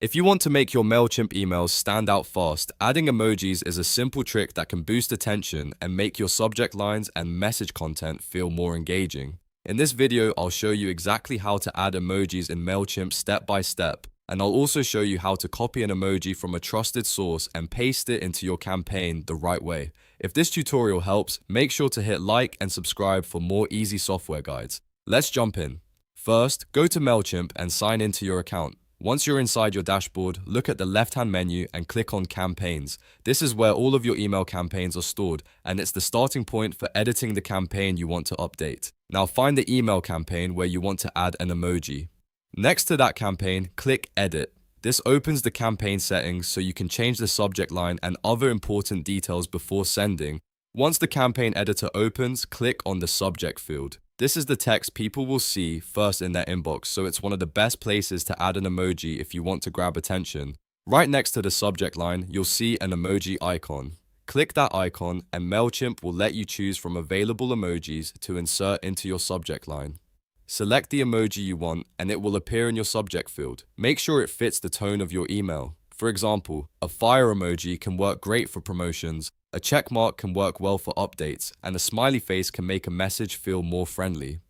If you want to make your Mailchimp emails stand out fast, adding emojis is a simple trick that can boost attention and make your subject lines and message content feel more engaging. In this video, I'll show you exactly how to add emojis in Mailchimp step by step, and I'll also show you how to copy an emoji from a trusted source and paste it into your campaign the right way. If this tutorial helps, make sure to hit like and subscribe for more easy software guides. Let's jump in. First, go to Mailchimp and sign into your account. Once you're inside your dashboard, look at the left-hand menu and click on Campaigns. This is where all of your email campaigns are stored, and it's the starting point for editing the campaign you want to update. Now find the email campaign where you want to add an emoji. Next to that campaign, click Edit. This opens the campaign settings so you can change the subject line and other important details before sending. Once the campaign editor opens, click on the subject field. This is the text people will see first in their inbox, so it's one of the best places to add an emoji if you want to grab attention. Right next to the subject line, you'll see an emoji icon. Click that icon and Mailchimp will let you choose from available emojis to insert into your subject line. Select the emoji you want and it will appear in your subject field. Make sure it fits the tone of your email. For example, a fire emoji can work great for promotions, a check mark can work well for updates, and a smiley face can make a message feel more friendly.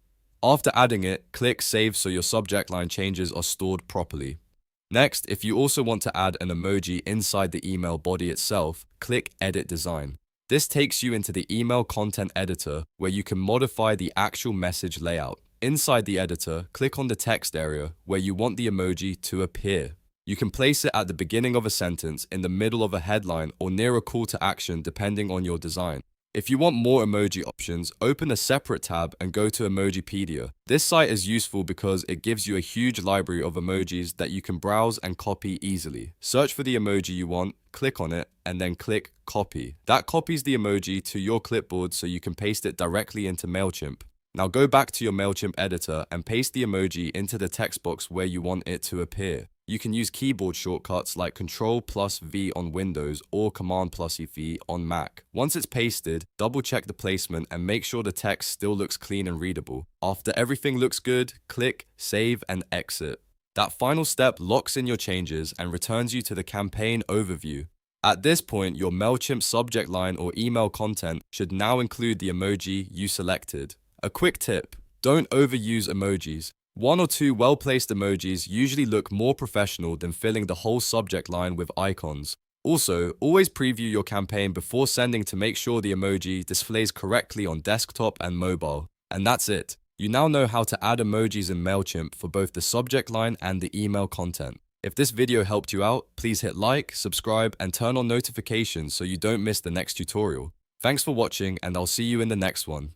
After adding it, click Save so your subject line changes are stored properly. Next, if you also want to add an emoji inside the email body itself, click Edit Design. This takes you into the email content editor where you can modify the actual message layout. Inside the editor, click on the text area where you want the emoji to appear. You can place it at the beginning of a sentence, in the middle of a headline, or near a call to action depending on your design. If you want more emoji options, open a separate tab and go to Emojipedia. This site is useful because it gives you a huge library of emojis that you can browse and copy easily. Search for the emoji you want, click on it, and then click Copy. That copies the emoji to your clipboard so you can paste it directly into Mailchimp. Now go back to your Mailchimp editor and paste the emoji into the text box where you want it to appear. You can use keyboard shortcuts like Ctrl+V on Windows or Command+V on Mac. Once it's pasted, double check the placement and make sure the text still looks clean and readable. After everything looks good, click Save and Exit. That final step locks in your changes and returns you to the campaign overview. At this point, your Mailchimp subject line or email content should now include the emoji you selected. A quick tip: don't overuse emojis. One or two well-placed emojis usually look more professional than filling the whole subject line with icons. Also, always preview your campaign before sending to make sure the emoji displays correctly on desktop and mobile. And that's it. You now know how to add emojis in Mailchimp for both the subject line and the email content. If this video helped you out, please hit like, subscribe, and turn on notifications so you don't miss the next tutorial. Thanks for watching, and I'll see you in the next one.